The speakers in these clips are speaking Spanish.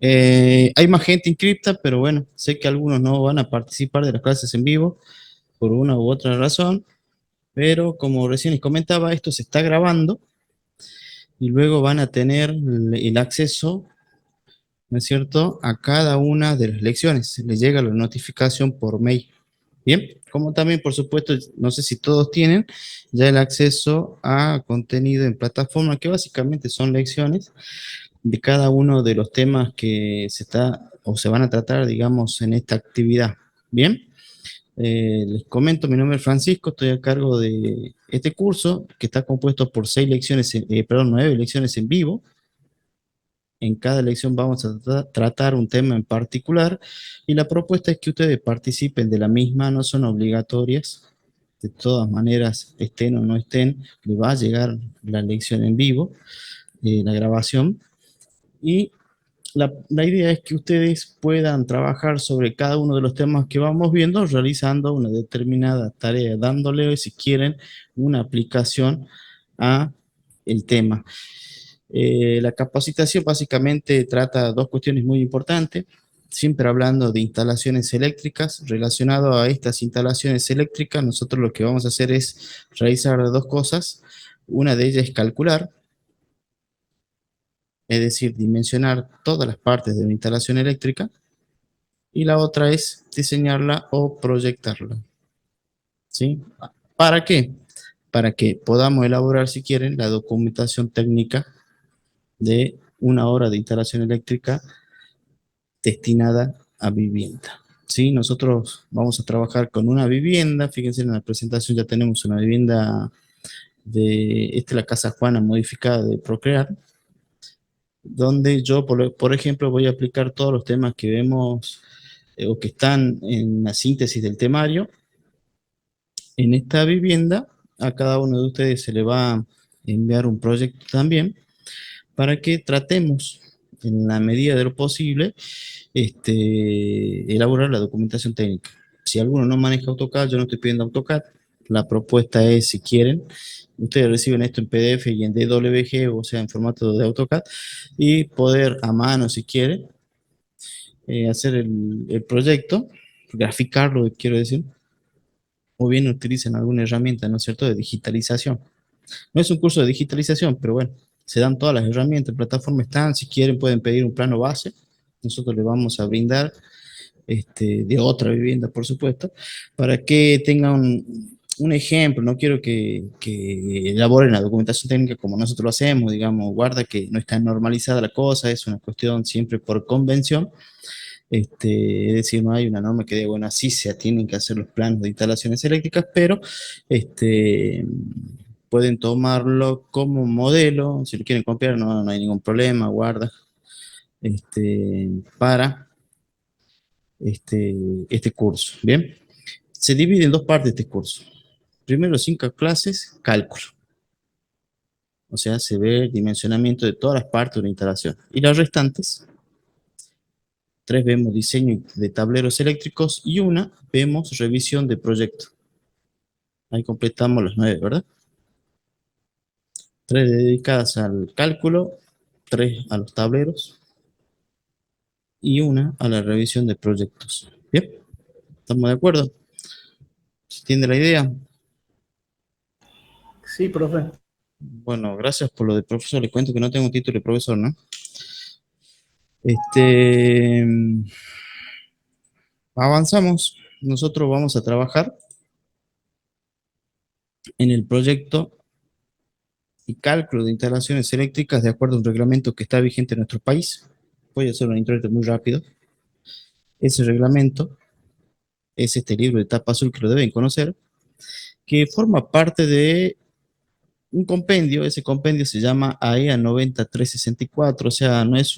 Hay más gente inscripta, pero bueno, sé que algunos no van a participar de las clases en vivo por una u otra razón, pero como recién les comentaba, esto se está grabando y luego van a tener el acceso, ¿no es cierto?, a cada una de las lecciones. Les llega la notificación por mail. Bien, como también, por supuesto, no sé si todos tienen ya el acceso a contenido en plataforma, que básicamente son lecciones de cada uno de los temas que se está o se van a tratar, digamos, en esta actividad. Bien, les comento, mi nombre es Francisco, estoy a cargo de este curso que está compuesto por 9 lecciones en vivo. En cada lección vamos a tratar un tema en particular y la propuesta es que ustedes participen de la misma, no son obligatorias. De todas maneras, estén o no estén, les va a llegar la lección en vivo, la grabación. Y la idea es que ustedes puedan trabajar sobre cada uno de los temas que vamos viendo, realizando una determinada tarea, dándole, si quieren, una aplicación a el tema. La capacitación básicamente trata dos cuestiones muy importantes, siempre hablando de instalaciones eléctricas. Relacionado a estas instalaciones eléctricas, nosotros lo que vamos a hacer es realizar dos cosas. Una de ellas es calcular, es decir, dimensionar todas las partes de una instalación eléctrica, y la otra es diseñarla o proyectarla, ¿sí? ¿Para qué? Para que podamos elaborar, si quieren, la documentación técnica de una hora de instalación eléctrica destinada a vivienda. ¿Sí? Nosotros vamos a trabajar con una vivienda, fíjense en la presentación ya tenemos una vivienda esta es la Casa Juana modificada de Procrear, donde yo, por ejemplo, voy a aplicar todos los temas que vemos o que están en la síntesis del temario. En esta vivienda, a cada uno de ustedes se le va a enviar un proyecto también para que tratemos, en la medida de lo posible, elaborar la documentación técnica. Si alguno no maneja AutoCAD, yo no estoy pidiendo AutoCAD. La propuesta es, si quieren, ustedes reciben esto en PDF y en DWG, o sea, en formato de AutoCAD, y poder a mano, si quieren, hacer el proyecto, graficarlo, quiero decir, o bien utilicen alguna herramienta, ¿no es cierto?, de digitalización. No es un curso de digitalización, pero bueno, se dan todas las herramientas, plataformas están, si quieren pueden pedir un plano base, nosotros les vamos a brindar de otra vivienda, por supuesto, para que tengan un ejemplo. No quiero que elaboren la documentación técnica como nosotros lo hacemos, digamos, guarda que no está normalizada la cosa, es una cuestión siempre por convención. Es decir, no hay una norma que diga, bueno, así se tienen que hacer los planos de instalaciones eléctricas, pero pueden tomarlo como modelo, si lo quieren copiar no hay ningún problema, guarda, para este curso. Bien, se divide en dos partes este curso. Primero, 5 clases, cálculo. O sea, se ve el dimensionamiento de todas las partes de una instalación. Y las restantes, 3 vemos diseño de tableros eléctricos y una vemos revisión de proyecto. Ahí completamos las 9, ¿verdad? 3 dedicadas al cálculo, 3 a los tableros y una a la revisión de proyectos. Bien, ¿estamos de acuerdo? ¿Se entiende la idea? Sí, profe. Bueno, gracias por lo de profesor. Le cuento que no tengo título de profesor, ¿no? Este, avanzamos. Nosotros vamos a trabajar en el proyecto y cálculo de instalaciones eléctricas de acuerdo a un reglamento que está vigente en nuestro país. Voy a hacer un introito muy rápido. Ese reglamento es este libro de tapa azul que lo deben conocer, que forma parte de un compendio. Ese compendio se llama AEA 90364, o sea, no es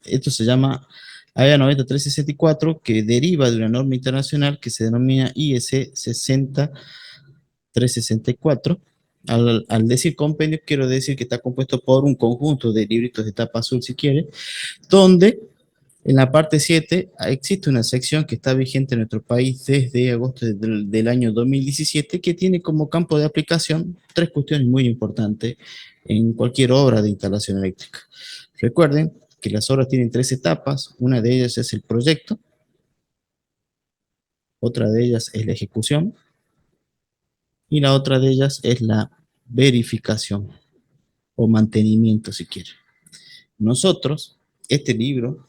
esto se llama AEA 90364, que deriva de una norma internacional que se denomina IS 60364. Al decir compendio, quiero decir que está compuesto por un conjunto de libritos de tapa azul, si quiere, donde en la parte 7 existe una sección que está vigente en nuestro país desde agosto del año 2017, que tiene como campo de aplicación 3 cuestiones muy importantes en cualquier obra de instalación eléctrica. Recuerden que las obras tienen tres etapas. Una de ellas es el proyecto, otra de ellas es la ejecución y la otra de ellas es la verificación o mantenimiento, si quiere. Nosotros, este libro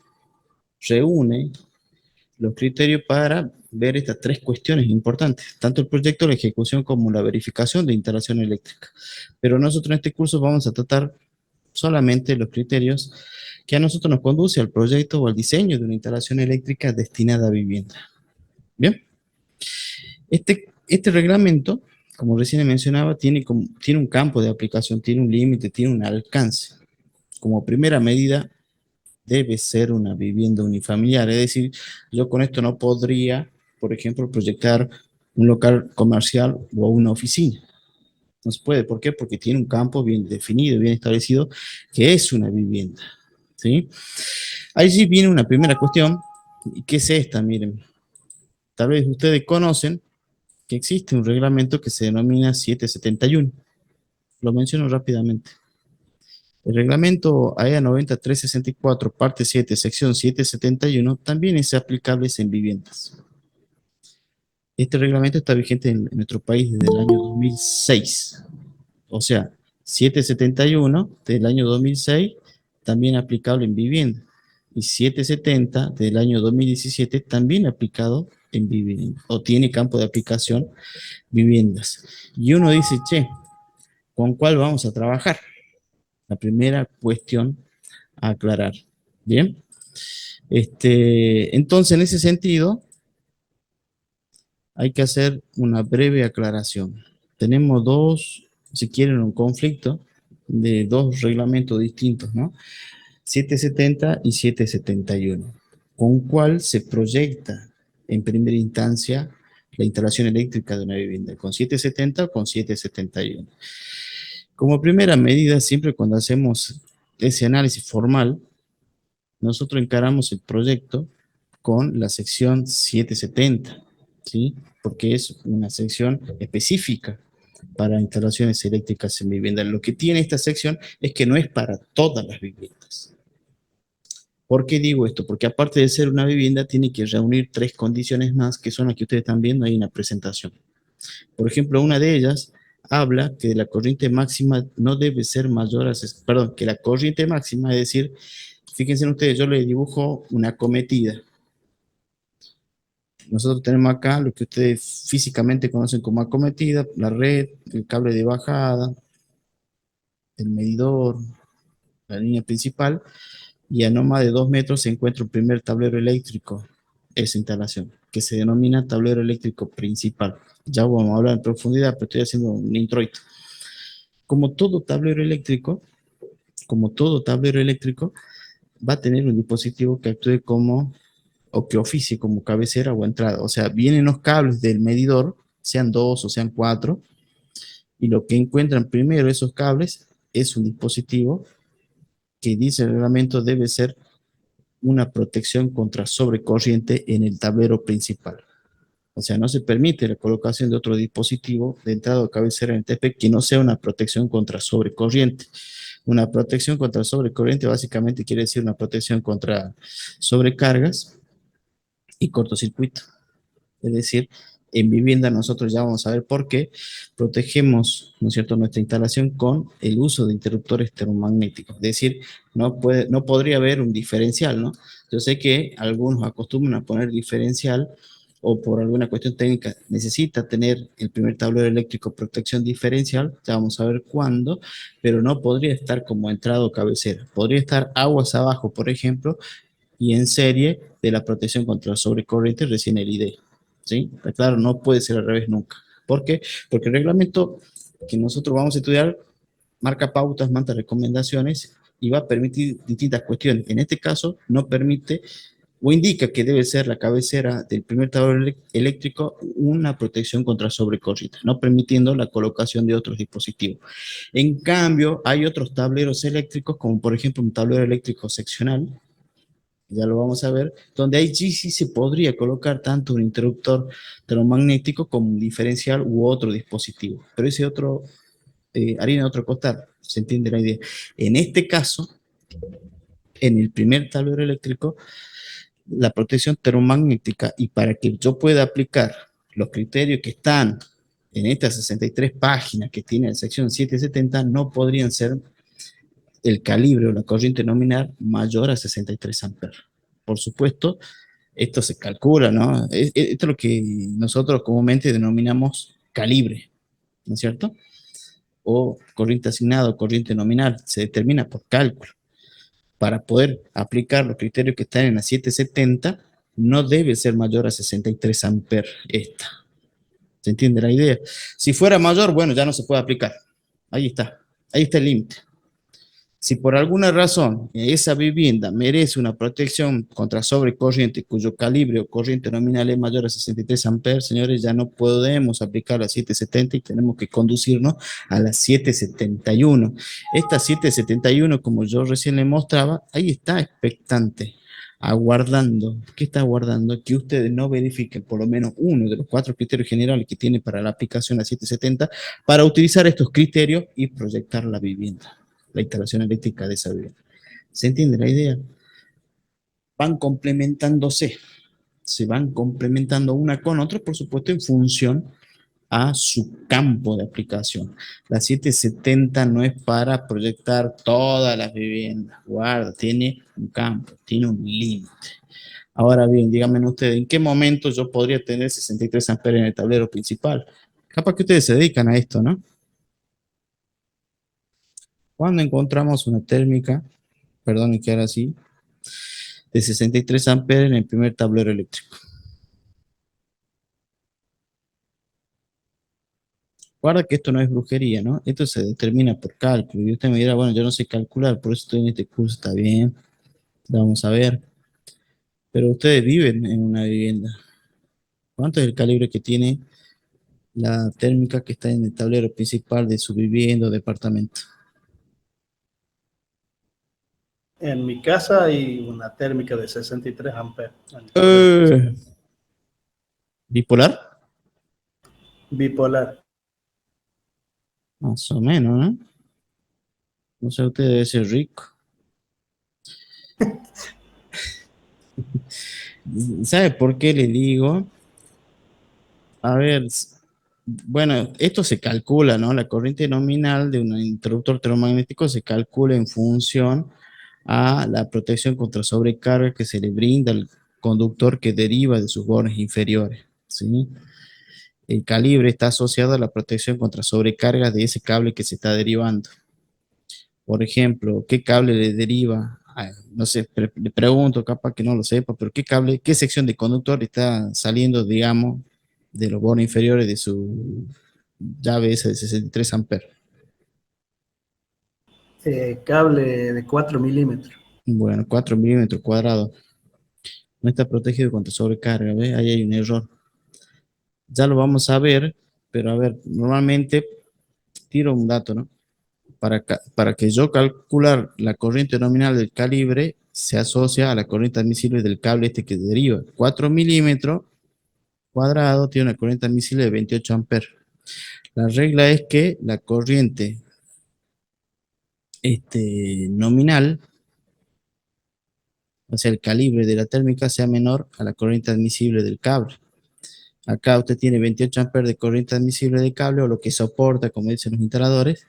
reúne los criterios para ver estas tres cuestiones importantes, tanto el proyecto, la ejecución como la verificación de instalación eléctrica. Pero nosotros en este curso vamos a tratar solamente los criterios que a nosotros nos conduce al proyecto o al diseño de una instalación eléctrica destinada a vivienda. Bien, este reglamento, como recién mencionaba, tiene un campo de aplicación, tiene un límite, tiene un alcance. Como primera medida, debe ser una vivienda unifamiliar, es decir, yo con esto no podría, por ejemplo, proyectar un local comercial o una oficina. No se puede, ¿por qué? Porque tiene un campo bien definido, bien establecido, que es una vivienda, ¿sí? Allí viene una primera cuestión, y ¿qué es esta? Miren, tal vez ustedes conocen que existe un reglamento que se denomina 771. Lo menciono rápidamente. El reglamento AEA 9364, parte 7, sección 771, también es aplicable en viviendas. Este reglamento está vigente en nuestro país desde el año 2006. O sea, 771 del año 2006, también aplicable en vivienda. Y 770 del año 2017, también aplicado en vivienda, o tiene campo de aplicación viviendas. Y uno dice, che, ¿con cuál vamos a trabajar? La primera cuestión a aclarar. Bien. Entonces, en ese sentido, hay que hacer una breve aclaración. Tenemos dos, si quieren, un conflicto de dos reglamentos distintos, ¿no? 770 y 771, con cuál se proyecta en primera instancia la instalación eléctrica de una vivienda, con 770 o con 771. Como primera medida, siempre cuando hacemos ese análisis formal, nosotros encaramos el proyecto con la sección 770, ¿sí? Porque es una sección específica para instalaciones eléctricas en vivienda. Lo que tiene esta sección es que no es para todas las viviendas. ¿Por qué digo esto? Porque aparte de ser una vivienda, tiene que reunir tres condiciones más, que son las que ustedes están viendo ahí en la presentación. Por ejemplo, una de ellas habla que la corriente máxima no debe ser mayor a, perdón, que la corriente máxima, es decir, fíjense ustedes, yo les dibujo una acometida. Nosotros tenemos acá lo que ustedes físicamente conocen como acometida, la red, el cable de bajada, el medidor, la línea principal, y a no más de 2 metros se encuentra un primer tablero eléctrico, esa instalación, que se denomina tablero eléctrico principal. Ya vamos a hablar en profundidad, pero estoy haciendo un introito. Como todo tablero eléctrico, como todo tablero eléctrico, va a tener un dispositivo que actúe como, o que oficie como cabecera o entrada. O sea, vienen los cables del medidor, sean dos o sean cuatro, y lo que encuentran primero esos cables es un dispositivo que dice el reglamento debe ser una protección contra sobrecorriente en el tablero principal. O sea, no se permite la colocación de otro dispositivo de entrada o cabecera en el TP que no sea una protección contra sobrecorriente. Una protección contra sobrecorriente básicamente quiere decir una protección contra sobrecargas y cortocircuito. Es decir, en vivienda nosotros ya vamos a ver por qué protegemos, ¿no es cierto?, nuestra instalación con el uso de interruptores termomagnéticos. Es decir, no podría haber un diferencial, ¿no? Yo sé que algunos acostumbran a poner diferencial o por alguna cuestión técnica necesita tener el primer tablero eléctrico protección diferencial, ya vamos a ver cuándo, pero no podría estar como entrada o cabecera. Podría estar aguas abajo, por ejemplo, y en serie de la protección contra sobrecorriente recién el ID. ¿Sí? Claro, no puede ser al revés nunca. ¿Por qué? Porque el reglamento que nosotros vamos a estudiar marca pautas, marca recomendaciones y va a permitir distintas cuestiones. En este caso, no permite o indica que debe ser la cabecera del primer tablero eléctrico una protección contra sobrecorriente, no permitiendo la colocación de otros dispositivos. En cambio, hay otros tableros eléctricos, como por ejemplo un tablero eléctrico seccional, ya lo vamos a ver, donde ahí sí se podría colocar tanto un interruptor termomagnético como un diferencial u otro dispositivo. Pero ese otro, harina de otro costal, se entiende la idea. En este caso, en el primer tablero eléctrico la protección termomagnética, y para que yo pueda aplicar los criterios que están en estas 63 páginas que tiene la sección 770, no podrían ser el calibre o la corriente nominal mayor a 63 amperes. Por supuesto, esto se calcula, ¿no? Esto es lo que nosotros comúnmente denominamos calibre, ¿no es cierto? O corriente asignada o corriente nominal, se determina por cálculo. Para poder aplicar los criterios que están en la 770, no debe ser mayor a 63 amperes esta. ¿Se entiende la idea? Si fuera mayor, bueno, ya no se puede aplicar. Ahí está el límite. Si por alguna razón esa vivienda merece una protección contra sobrecorriente cuyo calibre o corriente nominal es mayor a 63 amperes, señores, ya no podemos aplicar la 770 y tenemos que conducirnos a la 771. Esta 771, como yo recién le mostraba, ahí está expectante, aguardando. ¿Qué está aguardando? Que ustedes no verifiquen por lo menos uno de los 4 criterios generales que tiene para la aplicación a 770 para utilizar estos criterios y proyectar la vivienda, la instalación eléctrica de esa vivienda. ¿Se entiende la idea? Van complementándose, se van complementando una con otra, por supuesto, en función a su campo de aplicación. La 770 no es para proyectar todas las viviendas, guarda, tiene un campo, tiene un límite. Ahora bien, díganme ustedes, ¿en qué momento yo podría tener 63 amperes en el tablero principal? Capaz que ustedes se dedican a esto, ¿no? Cuando encontramos una térmica, perdón, que ahora sí, de 63 amperes en el primer tablero eléctrico. Guarda que esto no es brujería, ¿no? Esto se determina por cálculo. Y usted me dirá, bueno, yo no sé calcular, por eso estoy en este curso, está bien, vamos a ver. Pero ustedes viven en una vivienda. ¿Cuánto es el calibre que tiene la térmica que está en el tablero principal de su vivienda o departamento? En mi casa hay una térmica de 63 amperes en el tablero Eh, principal. ¿Bipolar? Bipolar. Más o menos, ¿no? No sé, usted debe ser rico. ¿Sabe por qué le digo? A ver, bueno, esto se calcula, ¿no? La corriente nominal de un interruptor termomagnético se calcula en función a la protección contra sobrecarga que se le brinda al conductor que deriva de sus bornes inferiores, ¿sí? El calibre está asociado a la protección contra sobrecargas de ese cable que se está derivando. Por ejemplo, ¿qué cable le deriva? No sé, le pregunto, capaz que no lo sepa, pero ¿qué cable, qué sección de conductor está saliendo, digamos, de los bornes inferiores de su llave esa de 63 amperes? Cable de 4 milímetros. Bueno, 4 milímetros cuadrados. No está protegido contra sobrecarga, ¿ves? Ahí hay un error. Ya lo vamos a ver, pero a ver, normalmente tiro un dato, ¿no? Para que yo calcular la corriente nominal del calibre, se asocia a la corriente admisible del cable este que deriva. 4 milímetros cuadrado tiene una corriente admisible de 28 amperes. La regla es que la corriente nominal, o sea, el calibre de la térmica, sea menor a la corriente admisible del cable. Acá usted tiene 28 amperes de corriente admisible de cable, o lo que soporta, como dicen los instaladores,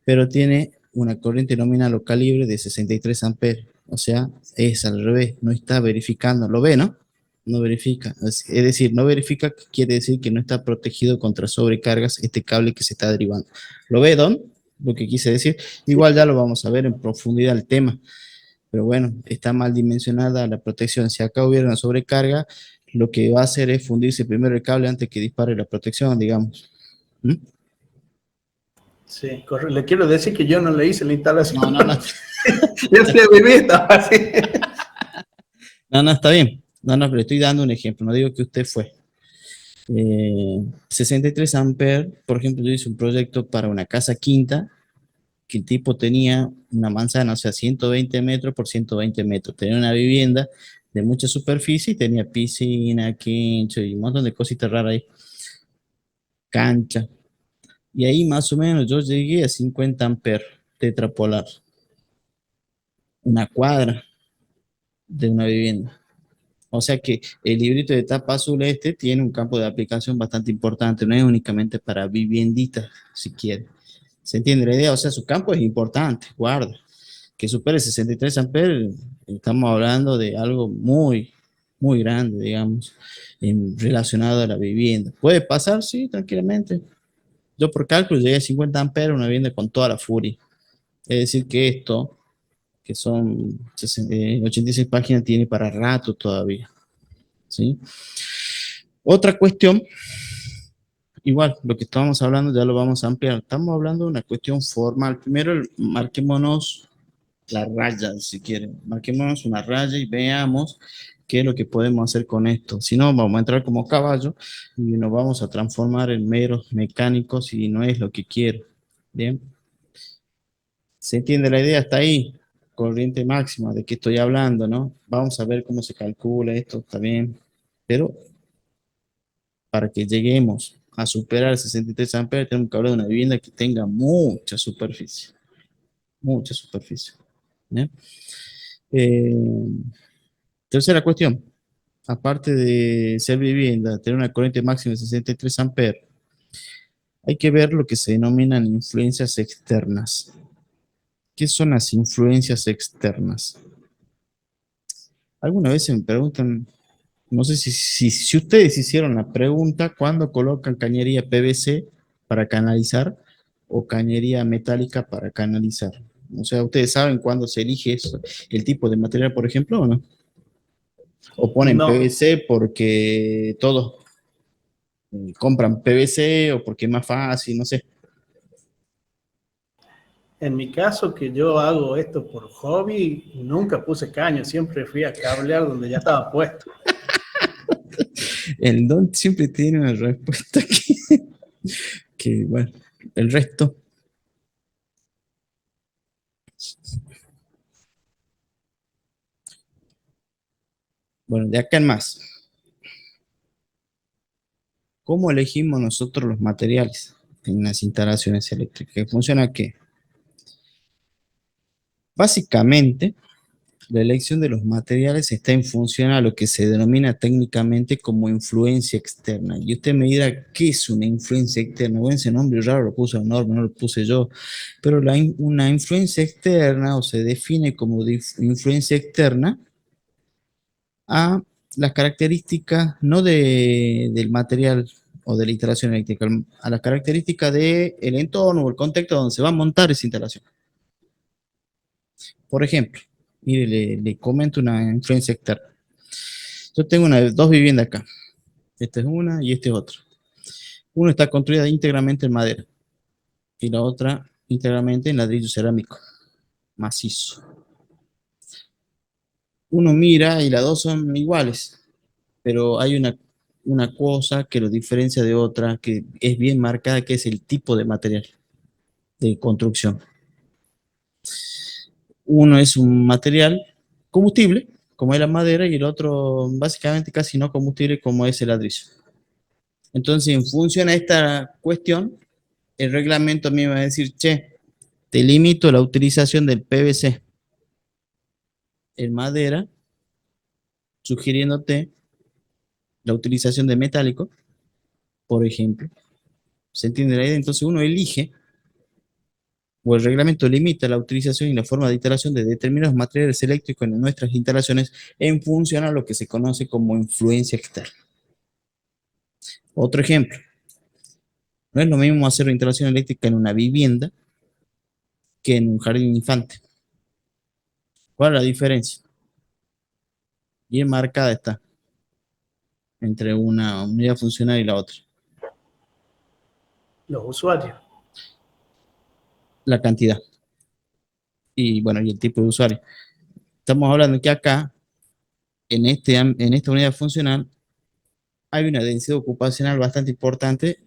pero tiene una corriente nominal o calibre de 63 amperes. O sea, es al revés, no está verificando. ¿Lo ve, no? No verifica. Es decir, no verifica, quiere decir que no está protegido contra sobrecargas este cable que se está derivando. ¿Lo ve, Don? Lo que quise decir. Sí, Igual ya lo vamos a ver en profundidad el tema. Pero bueno, está mal dimensionada la protección. Si acá hubiera una sobrecarga, lo que va a hacer es fundirse primero el cable antes que dispare la protección, digamos. ¿Mm? sí, le quiero decir que yo no le hice la No, instalación. no, no. Yo fui a vivir, estaba así. No, no, está bien. No, no, pero estoy dando un ejemplo. No digo que usted fue. 63 amperes, por ejemplo, yo hice un proyecto para una casa quinta, que el tipo tenía una manzana, o sea, 120 metros por 120 metros. Tenía una vivienda de mucha superficie y tenía piscina, quincho y un montón de cositas raras ahí. Cancha. Y ahí más o menos yo llegué a 50 amperes tetrapolar. Una cuadra. de una vivienda. O sea que el librito de tapa azul este tiene un campo de aplicación bastante importante, no es únicamente para vivienditas, si quiere. ¿Se entiende la idea? O sea, su campo es importante, guarda. Que supere 63 amperes, estamos hablando de algo muy, muy grande, digamos, relacionado a la vivienda. ¿Puede pasar? Sí, tranquilamente. Yo por cálculo llegué a 50 amperes, una vivienda con toda la furia. Es decir, que esto, que son 86 páginas, tiene para rato todavía. ¿Sí? Otra cuestión, igual, lo que estábamos hablando ya lo vamos a ampliar. Estamos hablando de una cuestión formal. Primero, marquémonos la raya, si quieren. Marquémonos una raya y veamos qué es lo que podemos hacer con esto. Si no, vamos a entrar como caballo y nos vamos a transformar en meros mecánicos y no es lo que quiero. Bien, ¿se entiende la idea? Hasta ahí. Corriente máxima, de qué estoy hablando, ¿no? Vamos a ver cómo se calcula esto, está bien. Pero para que lleguemos a superar 63 amperes, tenemos que hablar de una vivienda que tenga mucha superficie. Mucha superficie. ¿Bien? Eh, Tercera cuestión. Aparte de ser vivienda, tener una corriente máxima de 63 amperes, hay que ver lo que se denominan influencias externas. ¿Qué son las influencias externas? Algunas veces me preguntan, no sé si ustedes hicieron la pregunta, ¿cuándo colocan cañería PVC para canalizar o cañería metálica para canalizar? O sea, ¿ustedes saben cuándo se elige eso, el tipo de material, por ejemplo, o no? ¿O ponen No, PVC porque todos compran PVC o porque es más fácil, no sé? en mi caso que yo hago esto por hobby, nunca puse caño, siempre fui a cablear donde ya estaba puesto. El don siempre tiene una respuesta que bueno, el resto, bueno, de acá en más. ¿Cómo elegimos nosotros los materiales en las instalaciones eléctricas? ¿Funciona qué? Básicamente, la elección de los materiales está en función a lo que se denomina técnicamente como influencia externa. Y usted me dirá, ¿qué es una influencia externa? Bueno, ese nombre raro lo puso Norma, no lo puse yo. Pero una influencia externa, o se define como influencia externa, a las características, no del material o de la instalación eléctrica, a las características del entorno o el contexto donde se va a montar esa instalación. Por ejemplo, mire, le comento una influencia externa. Yo tengo dos viviendas acá. Esta es una y esta es otra. Una está construida íntegramente en madera y la otra íntegramente en ladrillo cerámico, macizo. Uno mira y las dos son iguales, pero hay una cosa que lo diferencia de otra, que es bien marcada, que es el tipo de material de construcción. Uno es un material combustible, como es la madera, y el otro básicamente casi no combustible, como es el ladrillo. Entonces, en función a esta cuestión, el reglamento a mí me va a decir, che, te limito la utilización del PVC en madera, sugiriéndote la utilización de metálico, por ejemplo. ¿Se entiende la idea? Entonces uno elige, o el reglamento limita la utilización y la forma de instalación de determinados materiales eléctricos en nuestras instalaciones en función a lo que se conoce como influencia externa. Otro ejemplo, no es lo mismo hacer una instalación eléctrica en una vivienda que en un jardín infante. ¿Cuál es la diferencia? Bien marcada está entre una unidad funcional y la otra. Los usuarios. La cantidad y bueno, y el tipo de usuario. Estamos hablando que acá, en esta unidad funcional, hay una densidad ocupacional bastante importante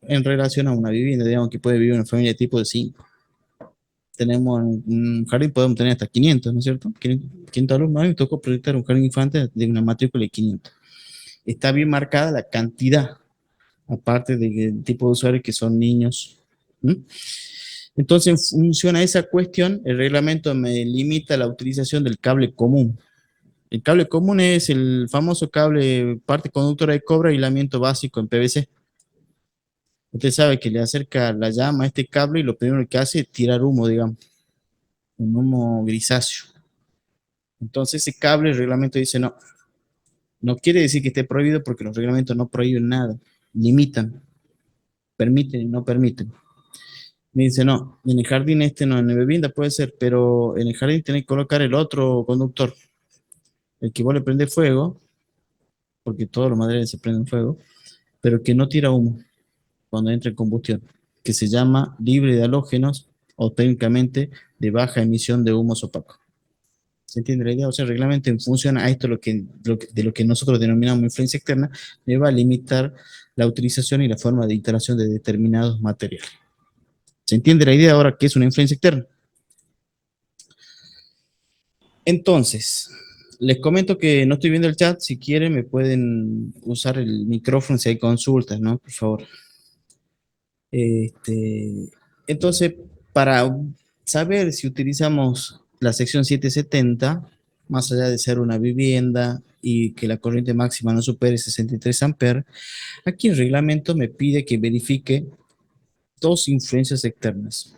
en relación a una vivienda, digamos que puede vivir una familia de tipo de 5. Tenemos un jardín, podemos tener hasta 500, ¿no es cierto? 500 alumnos. A mí me tocó proyectar un jardín infante de una matrícula de 500. Está bien marcada la cantidad, aparte del tipo de usuarios que son niños. ¿Mm? Entonces, en función a esa cuestión, el reglamento me limita la utilización del cable común. El cable común es el famoso cable parte conductora de cobre, aislamiento básico en PVC. Usted sabe que le acerca la llama a este cable y lo primero que hace es tirar humo, digamos, un humo grisáceo. Entonces ese cable, el reglamento dice no. No quiere decir que esté prohibido porque los reglamentos no prohíben nada, limitan, permiten y no permiten. Me dice, no, en el jardín este no, en la vivienda puede ser, pero en el jardín tenés que colocar el otro conductor, el que vos le prende fuego, porque todos los materiales se prenden fuego, pero que no tira humo cuando entra en combustión, que se llama libre de halógenos o técnicamente de baja emisión de humos opacos. ¿Se entiende la idea? O sea, el reglamento en función a esto, de lo que nosotros denominamos influencia externa, me va a limitar la utilización y la forma de instalación de determinados materiales. ¿Se entiende la idea ahora que es una influencia externa? Entonces, les comento que no estoy viendo el chat. Si quieren, me pueden usar el micrófono si hay consultas, ¿no? Por favor. Este, entonces, para saber si utilizamos la sección 770, más allá de ser una vivienda y que la corriente máxima no supere 63 amperes, aquí el reglamento me pide que verifique dos influencias externas.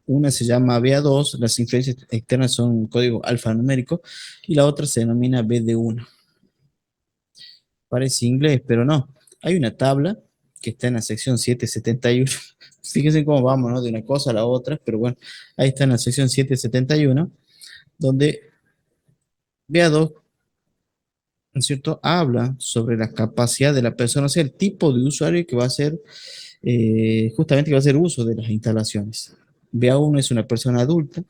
Una se llama BA2, las influencias externas son un código alfanumérico, y la otra se denomina BD1. Parece inglés, pero no. Hay una tabla que está en la sección 771. Fíjense cómo vamos, ¿no? De una cosa a la otra, pero bueno, ahí está en la sección 771, donde BA2, ¿no es cierto?, habla sobre la capacidad de la persona, o sea, el tipo de usuario que va a hacer, justamente que va a hacer uso de las instalaciones. BA1 es una persona adulta,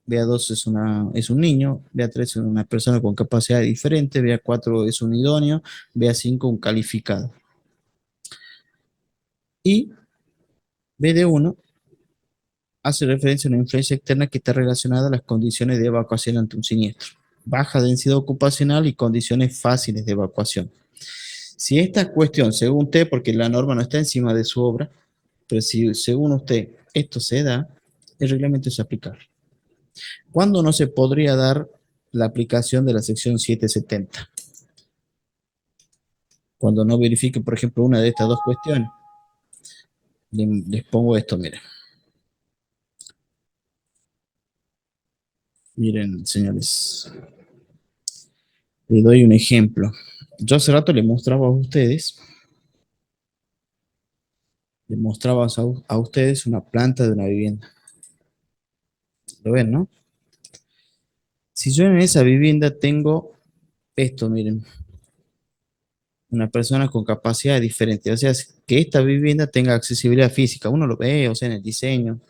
BA2 es un niño, BA3 es una persona con capacidad diferente, BA4 es un idóneo, BA5 un calificado. Y BD1 hace referencia a una influencia externa que está relacionada a las condiciones de evacuación ante un siniestro, baja densidad ocupacional y condiciones fáciles de evacuación. Si esta cuestión, según usted, porque la norma no está encima de su obra, pero si según usted esto se da, el reglamento es aplicable. ¿Cuándo no se podría dar la aplicación de la sección 770? Cuando no verifique, por ejemplo, una de estas dos cuestiones. Les pongo esto, miren. Miren, señores. Les doy un ejemplo. Yo hace rato les mostraba a ustedes una planta de una vivienda. ¿Lo ven, no? Si yo en esa vivienda tengo esto, miren, una persona con capacidad diferente, o sea, que esta vivienda tenga accesibilidad física, uno lo ve, o sea, en el diseño,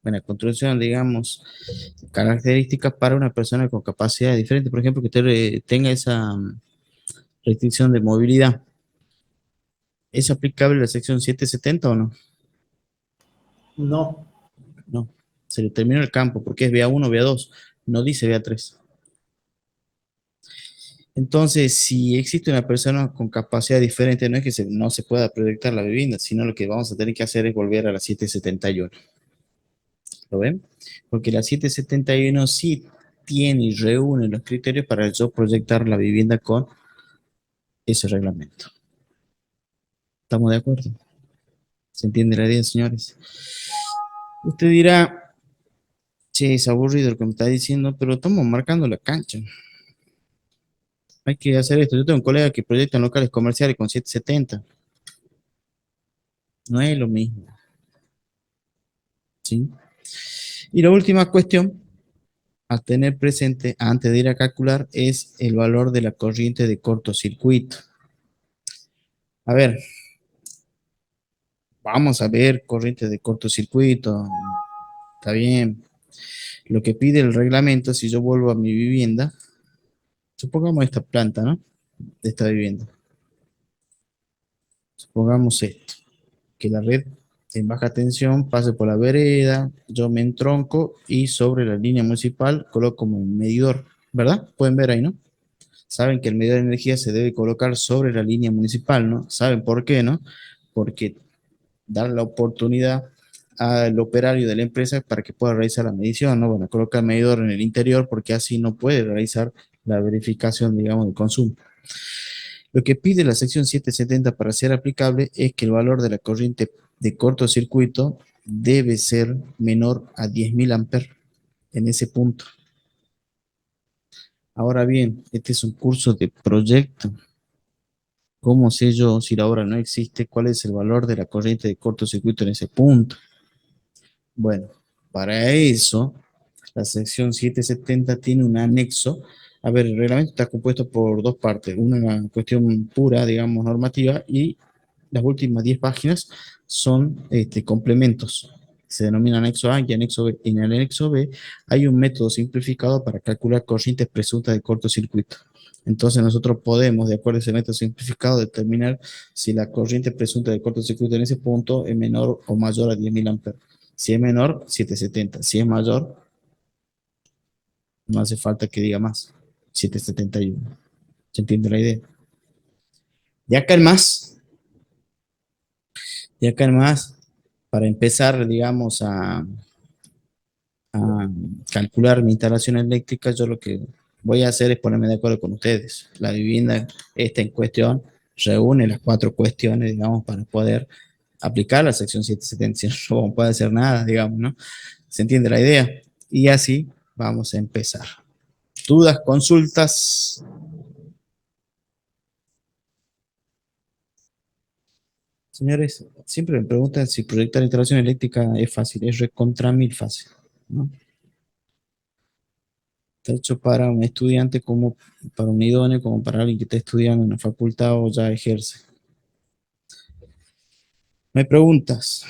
en la construcción, digamos, características para una persona con capacidad diferente, por ejemplo, que usted tenga esa restricción de movilidad. ¿Es aplicable la sección 770 o no? No, No, se le terminó el campo porque es BA1, BA2, no dice BA3. Entonces, si existe una persona con capacidad diferente, no es que no se pueda proyectar la vivienda, sino lo que vamos a tener que hacer es volver a la 771. ¿Lo ven? Porque la 771 sí tiene y reúne los criterios para yo proyectar la vivienda con ese reglamento. ¿Estamos de acuerdo? ¿Se entiende la idea, señores? Usted dirá, che, es aburrido lo que me está diciendo, pero estamos marcando la cancha. Hay que hacer esto. Yo tengo un colega que proyecta en locales comerciales con 770. No es lo mismo, ¿sí? Y la última cuestión a tener presente antes de ir a calcular es el valor de la corriente de cortocircuito. A ver, vamos a ver corriente de cortocircuito. Está bien. Lo que pide el reglamento, si yo vuelvo a mi vivienda, supongamos esta planta, ¿no? De esta vivienda. Supongamos esto, que la red en baja tensión pase por la vereda, yo me entronco y sobre la línea municipal coloco un medidor, ¿verdad? Pueden ver ahí, ¿no? Saben que el medidor de energía se debe colocar sobre la línea municipal, ¿no? ¿Saben por qué, no? Porque dar la oportunidad al operario de la empresa para que pueda realizar la medición, ¿no? Bueno, coloca el medidor en el interior porque así no puede realizar la verificación, digamos, del consumo. Lo que pide la sección 770 para ser aplicable es que el valor de la corriente de cortocircuito debe ser menor a 10.000 amperes en ese punto. Ahora bien, este es un curso de proyecto. ¿Cómo sé yo si la obra no existe? ¿Cuál es el valor de la corriente de cortocircuito en ese punto? Bueno, para eso, la sección 770 tiene un anexo. A ver, el reglamento está compuesto por dos partes. Una cuestión pura, digamos, normativa, y las últimas 10 páginas son complementos. Se denomina anexo A y anexo B. En el anexo B hay un método simplificado para calcular corrientes presuntas de cortocircuito. Entonces nosotros podemos, de acuerdo a ese método simplificado, determinar si la corriente presunta de cortocircuito en ese punto es menor o mayor a 10.000 amperes. Si es menor, 770. Si es mayor, no hace falta que diga más. 771. ¿Se entiende la idea? Y acá el más, y acá el más, para empezar, digamos, a calcular mi instalación eléctrica, yo lo que voy a hacer es ponerme de acuerdo con ustedes. La vivienda esta en cuestión reúne las cuatro cuestiones, digamos, para poder aplicar la sección 770. Si no puede hacer nada, digamos, ¿no? ¿Se entiende la idea? Y así vamos a empezar. ¿Dudas, consultas? Señores, siempre me preguntan si proyectar instalación eléctrica es fácil, es recontra mil fácil, ¿no? Está hecho para un estudiante como para un idóneo, como para alguien que está estudiando en la facultad o ya ejerce. ¿Me preguntas?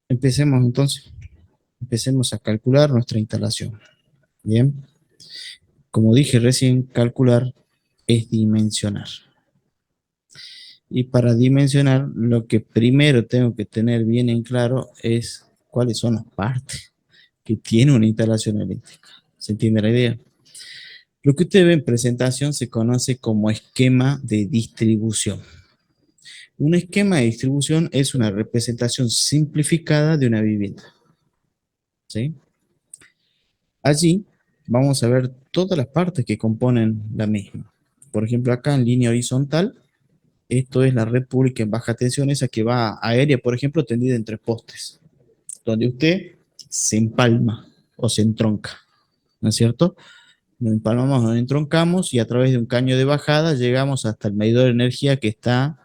Empecemos entonces. Empecemos a calcular nuestra instalación. Bien. Como dije recién, calcular es dimensionar. Y para dimensionar, lo que primero tengo que tener bien en claro es cuáles son las partes que tiene una instalación eléctrica. ¿Se entiende la idea? Lo que usted ve en presentación se conoce como esquema de distribución. Un esquema de distribución es una representación simplificada de una vivienda. ¿Sí? Allí vamos a ver todas las partes que componen la misma. Por ejemplo, acá en línea horizontal, esto es la red pública en baja tensión, esa que va aérea, por ejemplo, tendida entre postes, donde usted se empalma o se entronca, ¿no es cierto? Nos empalmamos, nos entroncamos y a través de un caño de bajada llegamos hasta el medidor de energía que está,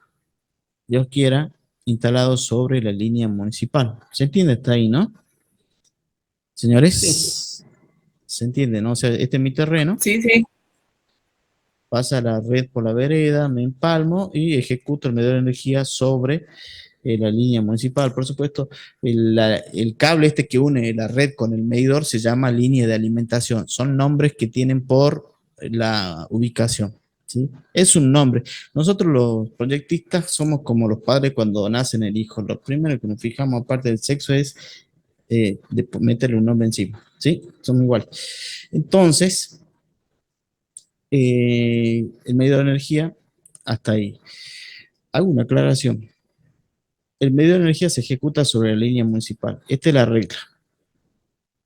Dios quiera, instalado sobre la línea municipal. ¿Se entiende? Está ahí, ¿no? Sí, Señores, ¿se entiende, no? O sea, este es mi terreno, Sí, sí. pasa la red por la vereda, me empalmo y ejecuto el medidor de energía sobre la línea municipal. Por supuesto, el cable este que une la red con el medidor se llama línea de alimentación. Son nombres que tienen por la ubicación. ¿Sí? Es un nombre. Nosotros los proyectistas somos como los padres cuando nacen el hijo. Lo primero que nos fijamos, aparte del sexo, es de meterle un nombre encima. ¿Sí? Somos iguales. Entonces, el medidor de energía, hasta ahí. Hago una aclaración. El medidor de energía se ejecuta sobre la línea municipal. Esta es la regla.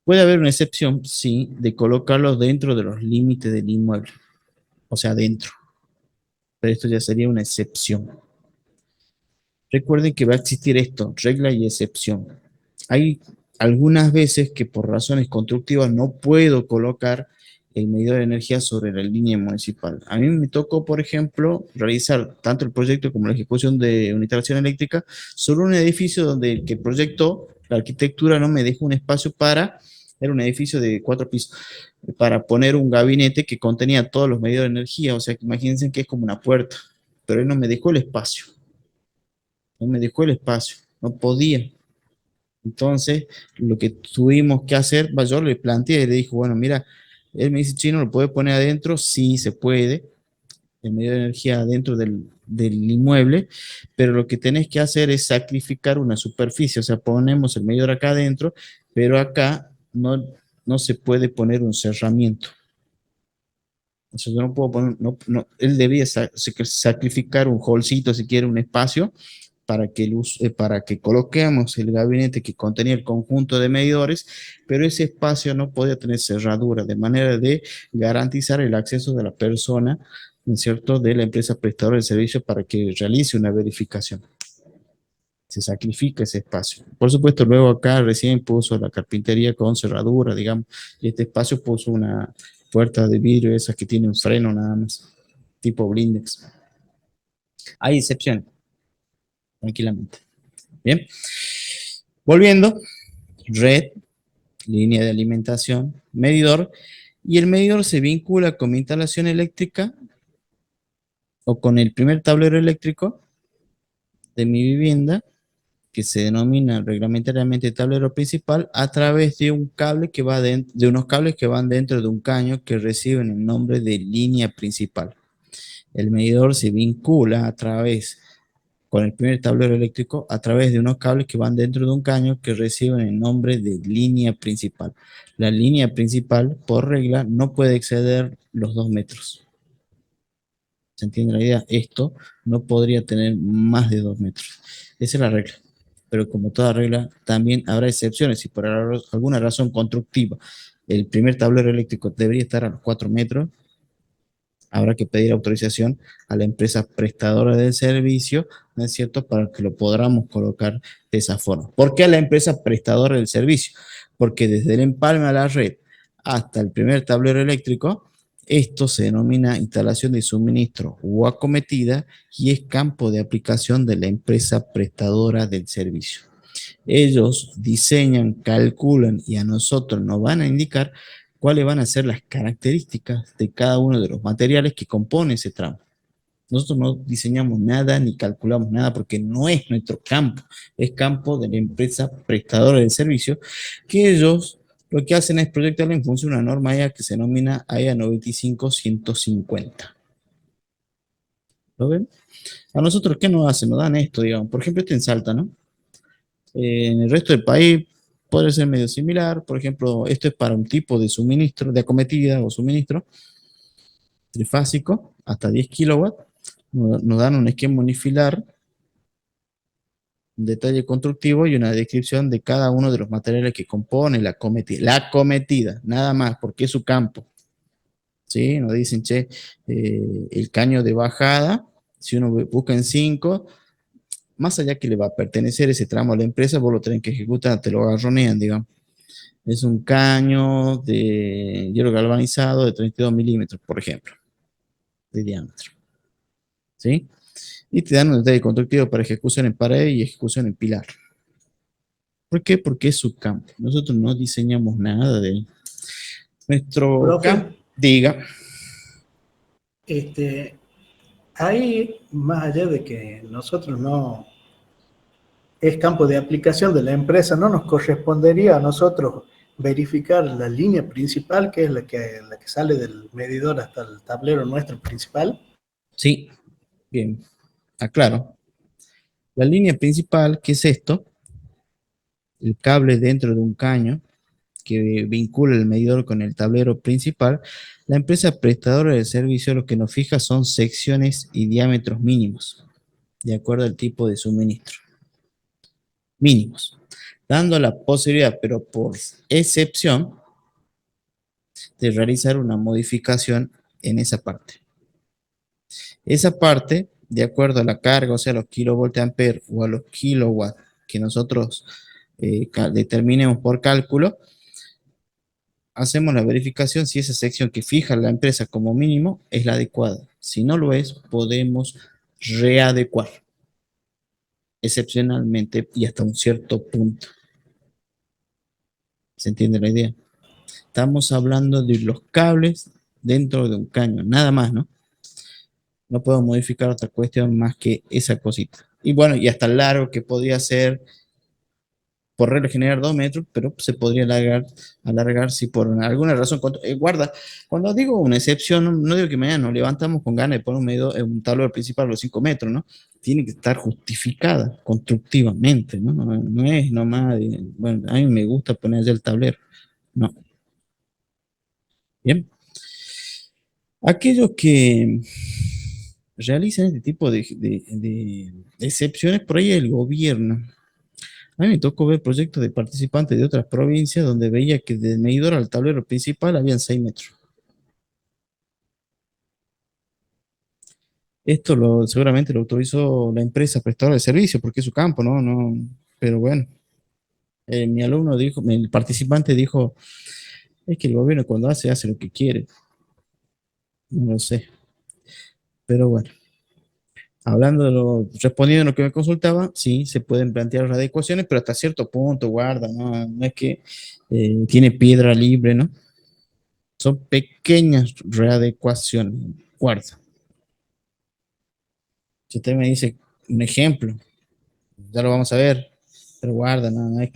Puede haber una excepción, sí, de colocarlos dentro de los límites del inmueble, o sea, dentro. Pero esto ya sería una excepción. Recuerden que va a existir esto, regla y excepción. Hay algunas veces que por razones constructivas no puedo colocar el medidor de energía sobre la línea municipal. A mí me tocó, por ejemplo, realizar tanto el proyecto como la ejecución de una instalación eléctrica sobre un edificio donde el que proyectó la arquitectura no me dejó un espacio para, era un edificio de 4 pisos, para poner un gabinete que contenía todos los medidores de energía. O sea, que imagínense que es como una puerta, pero él no me dejó el espacio. No me dejó el espacio, no podía. Entonces, lo que tuvimos que hacer, yo le planteé, le dijo, bueno, mira, él me dice, Chino, ¿lo puede poner adentro? Sí, se puede, el medio de energía adentro del inmueble, pero lo que tenés que hacer es sacrificar una superficie, o sea, ponemos el medidor acá adentro, pero acá no se puede poner un cerramiento. O sea, yo no puedo poner, él debía sacrificar un holcito, si quiere, un espacio, para que coloquemos el gabinete que contenía el conjunto de medidores, pero ese espacio no podía tener cerradura, de manera de garantizar el acceso de la persona, ¿no es cierto?, de la empresa prestadora de servicio para que realice una verificación. Se sacrifica ese espacio. Por supuesto, luego acá recién puso la carpintería con cerradura, digamos, y este espacio puso una puerta de vidrio, esas que tiene un freno nada más, tipo blindex. Hay excepciones, tranquilamente. Bien. Volviendo, red, línea de alimentación, medidor, y el medidor se vincula con mi instalación eléctrica o con el primer tablero eléctrico de mi vivienda, que se denomina reglamentariamente tablero principal, a través de un cable que va de unos cables que van dentro de un caño que reciben el nombre de línea principal. El medidor se vincula a través, con el primer tablero eléctrico, a través de unos cables que van dentro de un caño que reciben el nombre de línea principal. La línea principal, por regla, no puede exceder los 2 metros. ¿Se entiende la idea? Esto no podría tener más de 2 metros. Esa es la regla. Pero como toda regla, también habrá excepciones. Si por alguna razón constructiva el primer tablero eléctrico debería estar a los 4 metros, habrá que pedir autorización a la empresa prestadora del servicio, ¿no es cierto?, para que lo podamos colocar de esa forma. ¿Por qué a la empresa prestadora del servicio? Porque desde el empalme a la red hasta el primer tablero eléctrico, esto se denomina instalación de suministro o acometida y es campo de aplicación de la empresa prestadora del servicio. Ellos diseñan, calculan y a nosotros nos van a indicar cuáles van a ser las características de cada uno de los materiales que compone ese tramo. Nosotros no diseñamos nada ni calculamos nada porque no es nuestro campo, es campo de la empresa prestadora del servicio, que ellos lo que hacen es proyectarlo en función de una norma AEA que se denomina AEA 95150. ¿Lo ven? A nosotros, ¿qué nos hacen? Nos dan esto, digamos. Por ejemplo, este en Salta, ¿no? En el resto del país puede ser medio similar. Por ejemplo, esto es para un tipo de suministro, de acometida o suministro trifásico, hasta 10 kilowatts. Nos dan un esquema unifilar, un detalle constructivo y una descripción de cada uno de los materiales que compone la acometida. La acometida, nada más, porque es su campo. ¿Sí? Nos dicen, che, el caño de bajada, si uno busca en 5, más allá que le va a pertenecer ese tramo a la empresa, vos lo tenés que ejecutar, te lo agarronean, digamos. Es un caño de hierro galvanizado de 32 milímetros, por ejemplo, de diámetro. ¿Sí? Y te dan un detalle constructivo para ejecución en pared y ejecución en pilar. ¿Por qué? Porque es su campo. Nosotros no diseñamos nada de nuestro campo. Profe, Diga. ahí, más allá de que nosotros no es campo de aplicación de la empresa, no nos correspondería a nosotros verificar la línea principal, que es la que sale del medidor hasta el tablero nuestro principal. Sí, bien, aclaro. La línea principal, ¿qué es esto? El cable dentro de un caño que vincula el medidor con el tablero principal. La empresa prestadora de servicio lo que nos fija son secciones y diámetros mínimos, de acuerdo al tipo de suministro. Mínimos, dando la posibilidad, pero por excepción, de realizar una modificación en esa parte. Esa parte, de acuerdo a la carga, o sea, los kilovoltampere o a los kilowatts que nosotros determinemos por cálculo, hacemos la verificación si esa sección que fija la empresa como mínimo es la adecuada. Si no lo es, podemos readecuar excepcionalmente y hasta un cierto punto. ¿Se entiende la idea? Estamos hablando de los cables dentro de un caño, nada más, ¿no? No puedo modificar otra cuestión más que esa cosita. Y bueno, y hasta el largo que podría ser, por regla general 2 metros, pero se podría alargar si por alguna razón. Guarda, cuando digo una excepción, no digo que mañana nos levantamos con ganas de poner un tablero principal a los 5 metros, ¿no? Tiene que estar justificada constructivamente, ¿no? No es nomás, bueno, a mí me gusta poner allá el tablero. No. Bien. Aquellos que realicen este tipo de excepciones por ahí el gobierno. A mí me tocó ver proyectos de participantes de otras provincias donde veía que del medidor al tablero principal habían 6 metros. Esto seguramente lo autorizó la empresa prestadora de servicio porque es su campo, ¿no? No, pero bueno, mi alumno dijo, el participante dijo, es que el gobierno cuando hace lo que quiere. No lo sé, pero bueno. Respondiendo a lo que me consultaba, sí, se pueden plantear readecuaciones, pero hasta cierto punto, guarda, ¿no? No es que tiene piedra libre, ¿no? Son pequeñas readecuaciones, guarda. Si usted me dice un ejemplo, ya lo vamos a ver, pero guarda, no es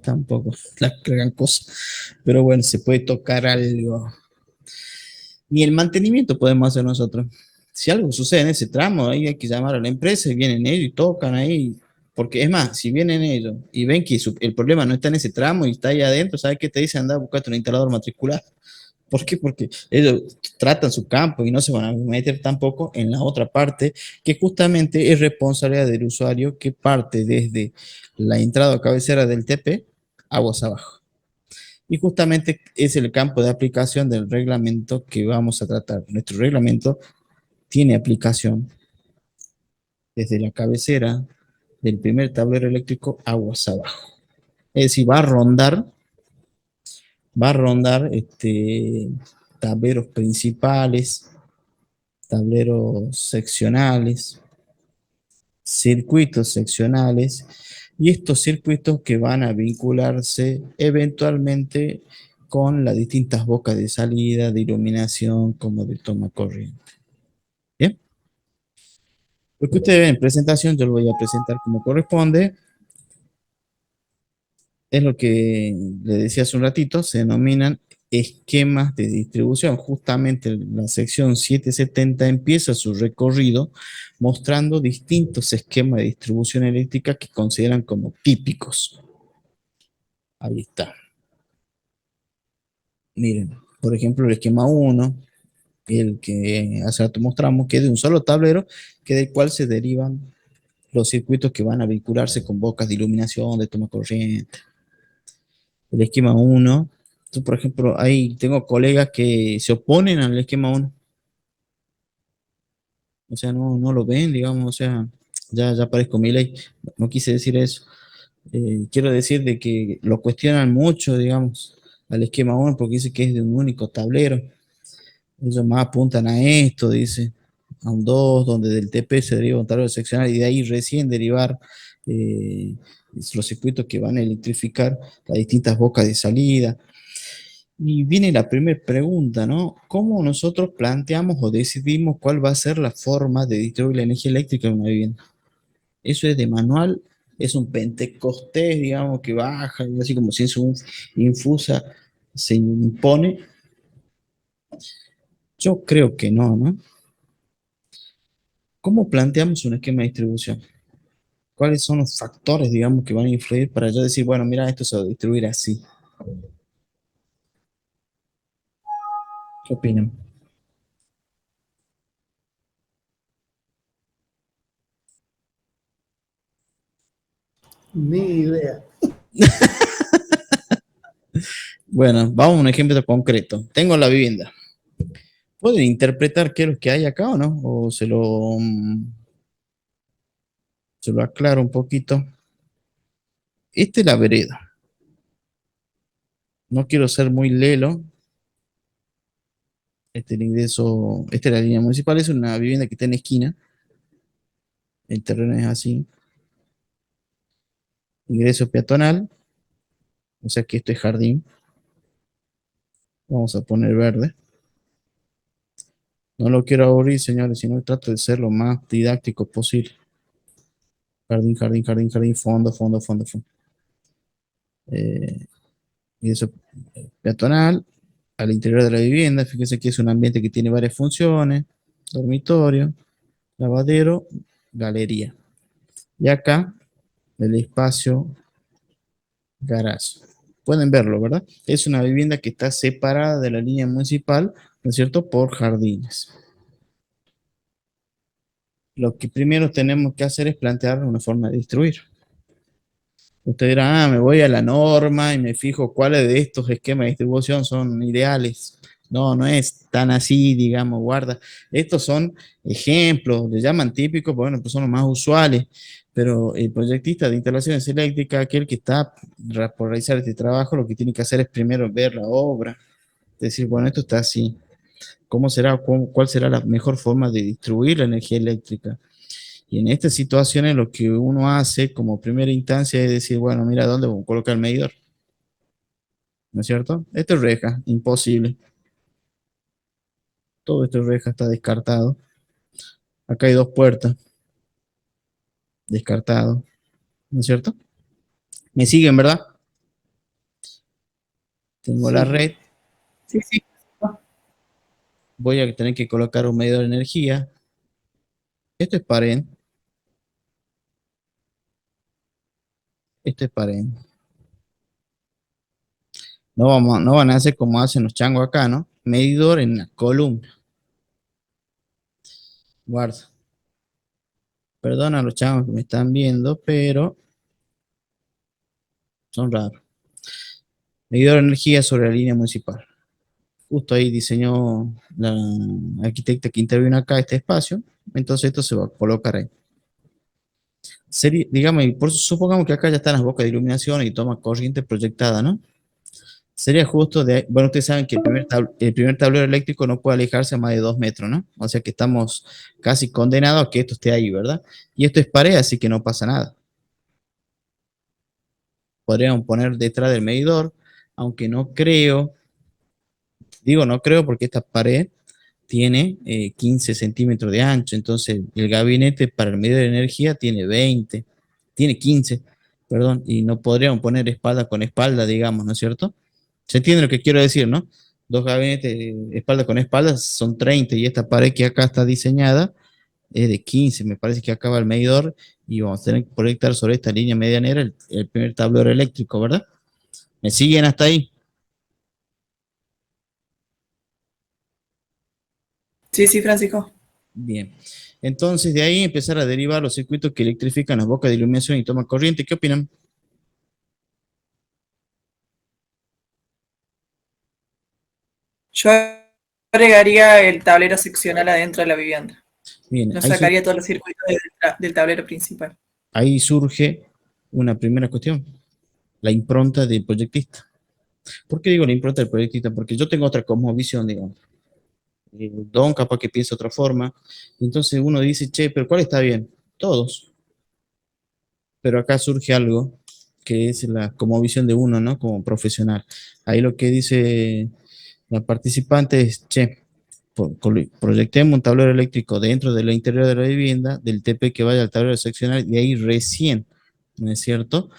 tampoco la gran cosa. Pero bueno, se puede tocar algo. Ni el mantenimiento podemos hacer nosotros. Si algo sucede en ese tramo, ahí hay que llamar a la empresa y vienen ellos y tocan ahí. Porque es más, si vienen ellos y ven que el problema no está en ese tramo y está ahí adentro, ¿sabes qué te dicen? Anda a buscarte un instalador matricular. ¿Por qué? Porque ellos tratan su campo y no se van a meter tampoco en la otra parte, que justamente es responsabilidad del usuario que parte desde la entrada o cabecera del TP aguas abajo. Y justamente es el campo de aplicación del reglamento que vamos a tratar. Nuestro reglamento tiene aplicación desde la cabecera del primer tablero eléctrico aguas abajo. Es decir, va a rondar tableros principales, tableros seccionales, circuitos seccionales y estos circuitos que van a vincularse eventualmente con las distintas bocas de salida, de iluminación, como de toma corriente. Bien, lo que ustedes ven en presentación, yo lo voy a presentar como corresponde. Es lo que le decía hace un ratito, se denominan esquemas de distribución. Justamente la sección 770 empieza su recorrido mostrando distintos esquemas de distribución eléctrica que consideran como típicos. Ahí está. Miren, por ejemplo, el esquema 1, el que hace rato mostramos, que es de un solo tablero, que del cual se derivan los circuitos que van a vincularse con bocas de iluminación, de toma corriente. El esquema 1. Yo, por ejemplo, ahí tengo colegas que se oponen al esquema 1. O sea, no lo ven, digamos, o sea, ya parezco mi ley. No quise decir eso. Quiero decir de que lo cuestionan mucho, digamos, al esquema 1 porque dice que es de un único tablero. Ellos más apuntan a esto, dice, a un 2 donde del TP se deriva un tablero seccional y de ahí recién derivar eh, los circuitos que van a electrificar las distintas bocas de salida. Y viene la primera pregunta, ¿no? ¿Cómo nosotros planteamos o decidimos cuál va a ser la forma de distribuir la energía eléctrica en una vivienda? ¿Eso es de manual? ¿Es un pentecostés, digamos, que baja, así como si es un infusa, se impone? Yo creo que no, ¿no? ¿Cómo planteamos un esquema de distribución? ¿Cuáles son los factores, digamos, que van a influir para yo decir, bueno, mira, esto se va a distribuir así? ¿Qué opinan? Ni idea. Bueno, vamos a un ejemplo concreto. Tengo la vivienda. ¿Pueden interpretar qué es lo que hay acá o no? ¿O se lo aclaro un poquito? Esta es la vereda. No quiero ser muy lelo. El ingreso, esta es la línea municipal, es una vivienda que está en esquina. El terreno es así. Ingreso peatonal, o sea que esto es jardín. Vamos a poner verde. No lo quiero aburrir, señores, sino trato de ser lo más didáctico posible. Jardín, jardín, jardín, jardín, fondo, fondo, fondo, fondo. Ingreso peatonal, al interior de la vivienda. Fíjense que es un ambiente que tiene varias funciones: dormitorio, lavadero, galería. Y acá el espacio garage. Pueden verlo, ¿verdad? Es una vivienda que está separada de la línea municipal, ¿no es cierto?, por jardines. Lo que primero tenemos que hacer es plantear una forma de distribuir. Usted dirá, me voy a la norma y me fijo cuáles de estos esquemas de distribución son ideales. No, no es tan así, digamos, guarda. Estos son ejemplos, le llaman típicos, bueno, pues son los más usuales, pero el proyectista de instalaciones eléctricas, aquel que está por realizar este trabajo, lo que tiene que hacer es primero ver la obra, decir, bueno, esto está así. ¿Cómo será, cuál será la mejor forma de distribuir la energía eléctrica? Y en estas situaciones lo que uno hace como primera instancia es decir, bueno, mira, ¿dónde voy a colocar el medidor? ¿No es cierto? Esto es reja, imposible. Todo esto es reja, está descartado. Acá hay dos puertas, descartado. ¿No es cierto? ¿Me siguen, verdad? Tengo la Sí, red, Sí, sí. voy a tener que colocar un medidor de energía. Esto es pared, esto es pared. No van a hacer como hacen los changos acá, ¿no? Medidor en la columna. Guarda. Perdona a los changos que me están viendo, pero son raros. Medidor de energía sobre la línea municipal. Justo ahí diseñó la arquitecta que intervino acá este espacio, entonces esto se va a colocar ahí. Digamos, y supongamos que acá ya están las bocas de iluminación y toma corriente proyectada, ¿no? Sería justo bueno, ustedes saben que el primer tablero eléctrico no puede alejarse a más de 2 metros, ¿no? O sea que estamos casi condenados a que esto esté ahí, ¿verdad? Y esto es pared, así que no pasa nada. Podríamos poner detrás del medidor, aunque no creo, digo no creo porque esta pared tiene 15 centímetros de ancho, entonces el gabinete para el medio de energía tiene 20, tiene 15, perdón, y no podríamos poner espalda con espalda, digamos, ¿no es cierto? ¿Se entiende lo que quiero decir, no? Dos gabinetes espalda con espalda son 30 y esta pared que acá está diseñada es de 15, me parece que acaba el medidor y vamos a tener que proyectar sobre esta línea medianera el primer tablero eléctrico, ¿verdad? ¿Me siguen hasta ahí? Sí, sí, Francisco. Bien. Entonces, de ahí empezar a derivar los circuitos que electrifican las bocas de iluminación y toman corriente. ¿Qué opinan? Yo agregaría el tablero seccional adentro de la vivienda. Bien, No sacaría todos los circuitos del tablero principal. ahí surge una primera cuestión, la impronta del proyectista. ¿Por qué digo la impronta del proyectista? Porque yo tengo otra cosmovisión, digamos. Don capaz que piensa otra forma. Entonces uno dice, che, pero ¿cuál está bien? Todos. Pero acá surge algo que es la como visión de uno, ¿no? Como profesional. Ahí lo que dice la participante es, che, proyectemos un tablero eléctrico dentro del interior de la vivienda, del TP que vaya al tablero seccional, y ahí recién, ¿no es cierto?,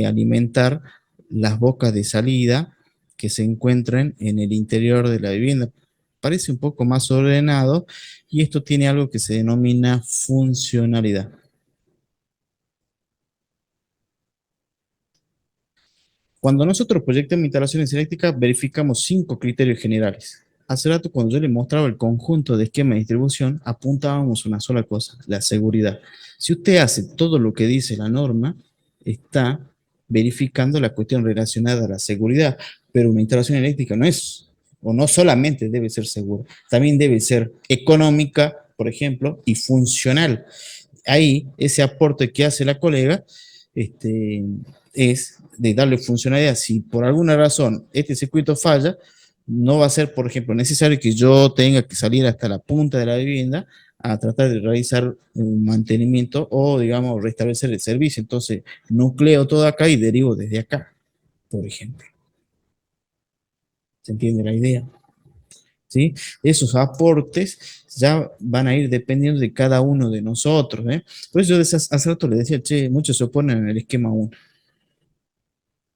alimentar las bocas de salida que se encuentren en el interior de la vivienda. Parece un poco más ordenado y esto tiene algo que se denomina funcionalidad. Cuando nosotros proyectamos instalaciones eléctricas, verificamos 5 criterios generales. Hace rato, cuando yo le mostraba el conjunto de esquema de distribución, apuntábamos una sola cosa, la seguridad. Si usted hace todo lo que dice la norma, está verificando la cuestión relacionada a la seguridad, pero una instalación eléctrica no es, o no solamente debe ser segura, también debe ser económica, por ejemplo, y funcional. Ahí, ese aporte que hace la colega, es de darle funcionalidad. Si por alguna razón este circuito falla, no va a ser, por ejemplo, necesario que yo tenga que salir hasta la punta de la vivienda a tratar de realizar un mantenimiento o, digamos, restablecer el servicio. Entonces, nucleo todo acá y derivo desde acá, por ejemplo. ¿Se entiende la idea? ¿Sí? Esos aportes ya van a ir dependiendo de cada uno de nosotros. ¿Eh? Por eso yo hace rato le decía, che, muchos se oponen al esquema 1.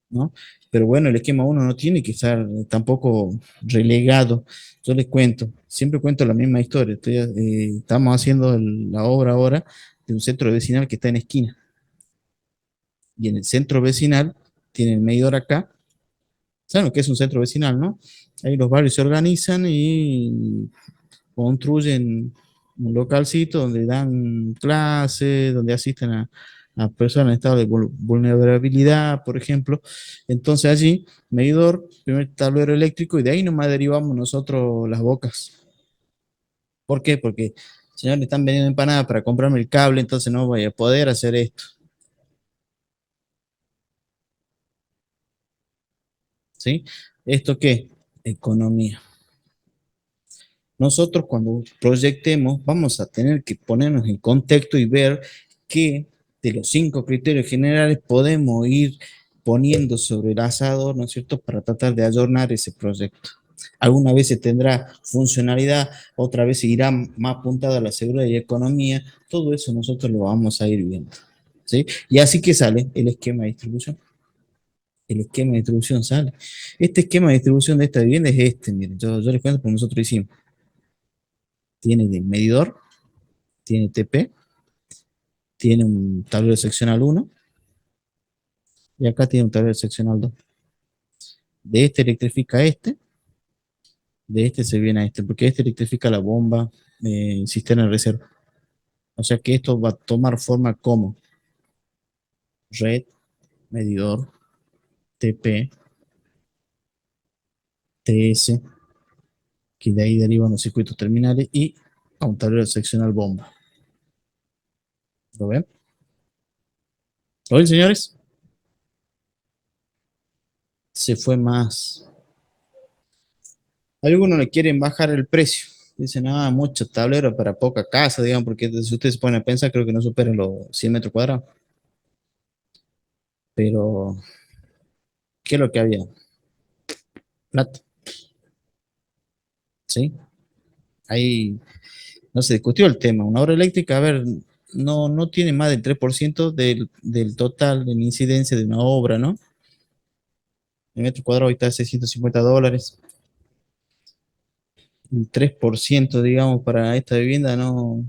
¿No? Pero bueno, el esquema 1 no tiene que estar tampoco relegado. Yo les cuento, siempre cuento la misma historia. Estamos haciendo la obra ahora de un centro vecinal que está en esquina. Y en el centro vecinal tiene el medidor acá. ¿Saben lo que es un centro vecinal, no? Ahí los barrios se organizan y construyen un localcito donde dan clases, donde asisten a personas en estado de vulnerabilidad, por ejemplo. Entonces allí, medidor, primer tablero eléctrico, y de ahí nomás derivamos nosotros las bocas. ¿Por qué? Porque, señor, le están vendiendo empanadas para comprarme el cable, entonces no voy a poder hacer esto. ¿Sí? ¿Esto qué? Economía. Nosotros cuando proyectemos vamos a tener que ponernos en contexto y ver qué de los 5 criterios generales podemos ir poniendo sobre el asador, ¿no es cierto?, para tratar de ayornar ese proyecto. Algunas veces tendrá funcionalidad, otra vez irá más apuntado a la seguridad y economía, todo eso nosotros lo vamos a ir viendo, ¿sí? Y así que sale el esquema de distribución. El esquema de distribución sale. Este esquema de distribución de esta vivienda es este, miren, yo les cuento porque nosotros hicimos. Tiene de medidor, tiene TP, tiene un tablero seccional 1 y acá tiene un tablero seccional 2. De este electrifica este, de este se viene a este, porque este electrifica la bomba cisterna de reserva. O sea que esto va a tomar forma como red, medidor, TP, TS, que de ahí derivan los circuitos terminales y a un tablero seccional bomba. ¿Lo ven? ¿Lo ven, señores? Se fue más. Algunos le quieren bajar el precio. Dicen, ah, mucho tablero para poca casa, digamos, porque si ustedes se ponen a pensar, creo que no superan los 100 metros cuadrados. Pero, ¿qué es lo que había? Plata, ¿sí? Ahí no se discutió el tema. Una obra eléctrica, a ver, no tiene más del 3% del total de la incidencia de una obra, ¿no? El metro cuadrado ahorita es $650. El 3%, digamos, para esta vivienda, no.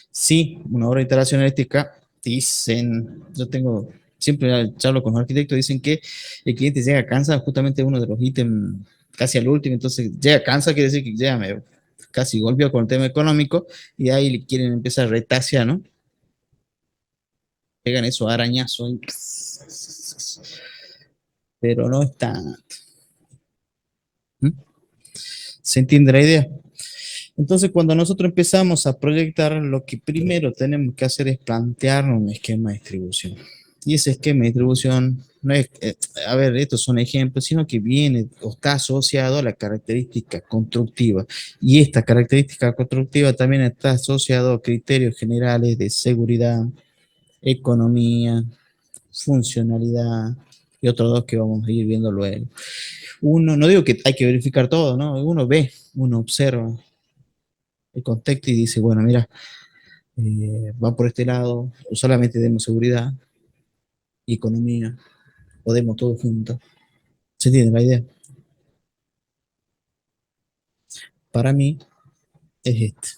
Sí, una obra de instalación eléctrica, dicen, yo tengo, siempre charlo con los arquitectos, dicen que el cliente llega cansado, justamente uno de los ítems casi al último, entonces llega cansado, quiere decir que ya me casi golpeó con el tema económico y ahí le quieren empezar a retasear, ¿no? Pegan esos arañazos, pero no está. ¿Mm? ¿Se entiende la idea? Entonces, cuando nosotros empezamos a proyectar, lo que primero tenemos que hacer es plantearnos un esquema de distribución. Y ese esquema de distribución no es, a ver, estos son ejemplos, sino que viene o está asociado a la característica constructiva. Y esta característica constructiva también está asociado a criterios generales de seguridad, economía, funcionalidad y otros dos que vamos a ir viendo luego. Uno, no digo que hay que verificar todo, ¿no? Uno ve, uno observa el contexto y dice, bueno, mira, va por este lado, solamente demos seguridad y economía, o demos todo juntos. ¿Se entiende la idea? Para mí es este.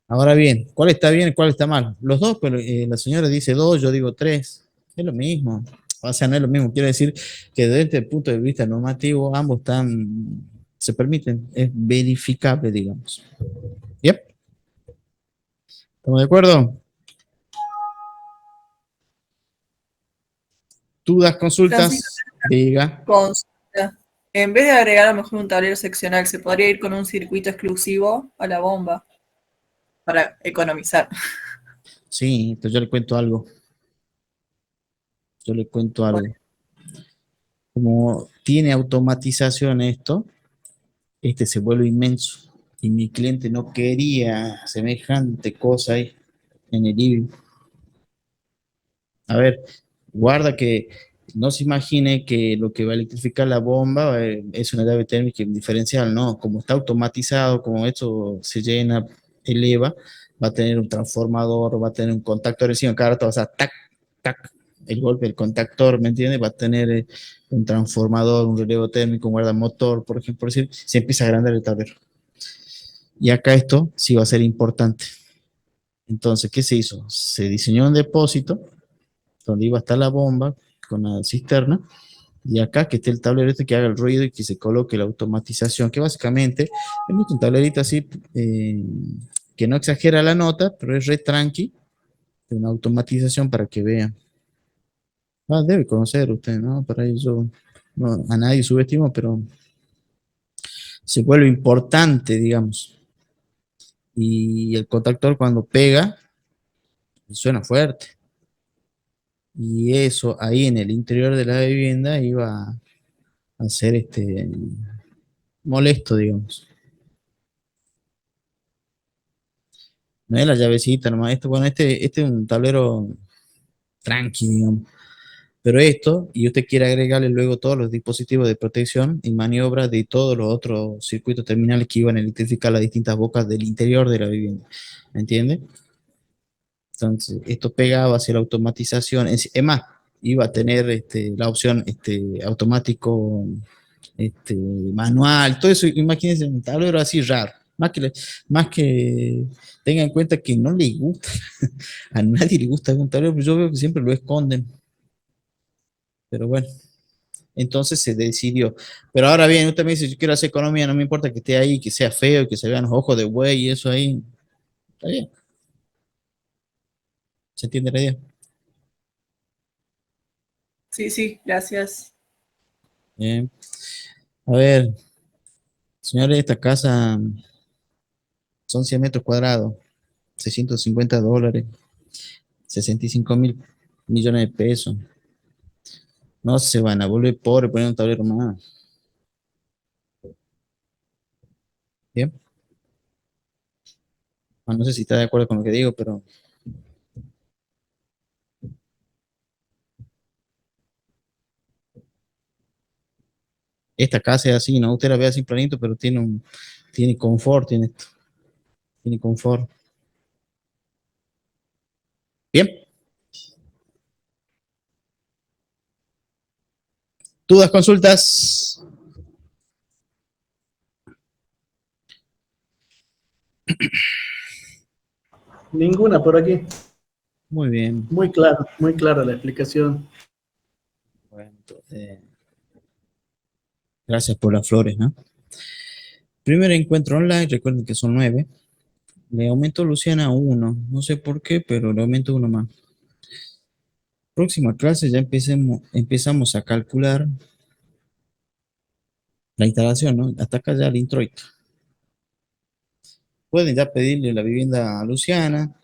Ahora bien, ¿cuál está bien y cuál está mal? Los dos, pero la señora dice dos, yo digo tres. Es lo mismo. O sea, no es lo mismo. Quiere decir que desde el punto de vista normativo, ambos están, se permiten, es verificable, digamos. ¿Yep? ¿Estamos de acuerdo? Tú das Francisco, consultas, diga. consulta. En vez de agregar a lo mejor un tablero seccional, se podría ir con un circuito exclusivo a la bomba para economizar. Sí, pues yo le cuento algo. Yo le cuento Bueno, algo. Como tiene automatización esto, este se vuelve inmenso. Y mi cliente no quería semejante cosa ahí en el living. A ver, guarda que no se imagine que lo que va a electrificar la bomba es una llave térmica diferencial, no. Como está automatizado, como esto se llena, eleva, va a tener un transformador, va a tener un contactor encima, cada rato va a ser tac, tac, el golpe del contactor, ¿me entiendes? Va a tener un transformador, un relevo térmico, un guardamotor, por ejemplo, decir, se empieza a agrandar el tablero. Y acá esto sí va a ser importante. Entonces, ¿qué se hizo? Se diseñó un depósito donde iba a estar la bomba con la cisterna Y acá que esté el tablero este que haga el ruido y que se coloque la automatización, que básicamente es un tablerito así que no exagera la nota, pero es re tranqui, de una automatización para que vean. Ah, debe conocer usted, ¿no? Para ahí yo a nadie subestimo, pero se vuelve importante, digamos. Y el contactor cuando pega, suena fuerte. Y eso ahí en el interior de la vivienda iba a ser molesto, digamos. No es la llavecita nomás. Bueno, este es un tablero tranqui, digamos. Pero esto, y usted quiere agregarle luego todos los dispositivos de protección y maniobra de todos los otros circuitos terminales que iban a electrificar las distintas bocas del interior de la vivienda. ¿Me entiende? Entonces, esto pegaba hacia la automatización. Es más, iba a tener la opción automático, manual, todo eso. Imagínense un tablero así raro. Más que tenga en cuenta que no le gusta, a nadie le gusta un tablero, pero yo veo que siempre lo esconden. Pero bueno, entonces se decidió. Pero ahora bien, usted me dice, yo quiero hacer economía, no me importa que esté ahí, que sea feo, que se vean los ojos de buey y eso ahí. Está bien, ¿se entiende la idea? Sí, sí, gracias. Bien. A ver, señores, esta casa son 100 metros cuadrados, $650, 65.000 millones de pesos. No se van a volver pobres poniendo un tablero más. Bien. Ah, no sé si está de acuerdo con lo que digo, pero esta casa es así, ¿no? Usted la ve así planito, pero tiene confort, tiene confort. Bien. ¿Dudas, consultas? Ninguna por aquí. Muy bien. Muy clara la explicación. Bueno, gracias por las flores, ¿no? Primer encuentro online, recuerden que son 9. Le aumento Luciana a 1. No sé por qué, pero le aumento uno más. Próxima clase ya empezamos a calcular la instalación, ¿no? Hasta acá ya el introito. Pueden ya pedirle la vivienda a Luciana,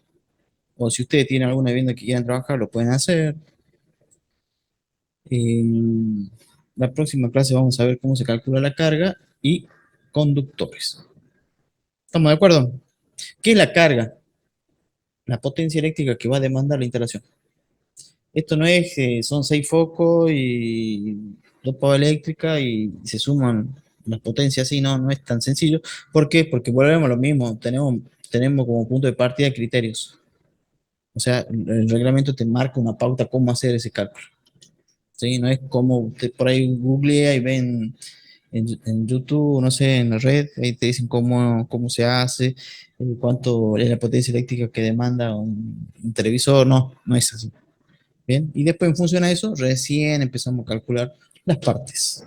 o si ustedes tienen alguna vivienda que quieran trabajar, lo pueden hacer. En la próxima clase vamos a ver cómo se calcula la carga y conductores. ¿Estamos de acuerdo? ¿Qué es la carga? La potencia eléctrica que va a demandar la instalación. Esto no es que son 6 focos y 2 pavas eléctricas y se suman las potencias así, no, no es tan sencillo. ¿Por qué? Porque volvemos a lo mismo, tenemos como punto de partida criterios. O sea, el reglamento te marca una pauta cómo hacer ese cálculo. ¿Sí? No es como usted por ahí googlea y ven en YouTube, no sé, en la red, ahí te dicen cómo se hace, cuánto es la potencia eléctrica que demanda un televisor, no, no es así. Bien, y después en función a eso, recién empezamos a calcular las partes.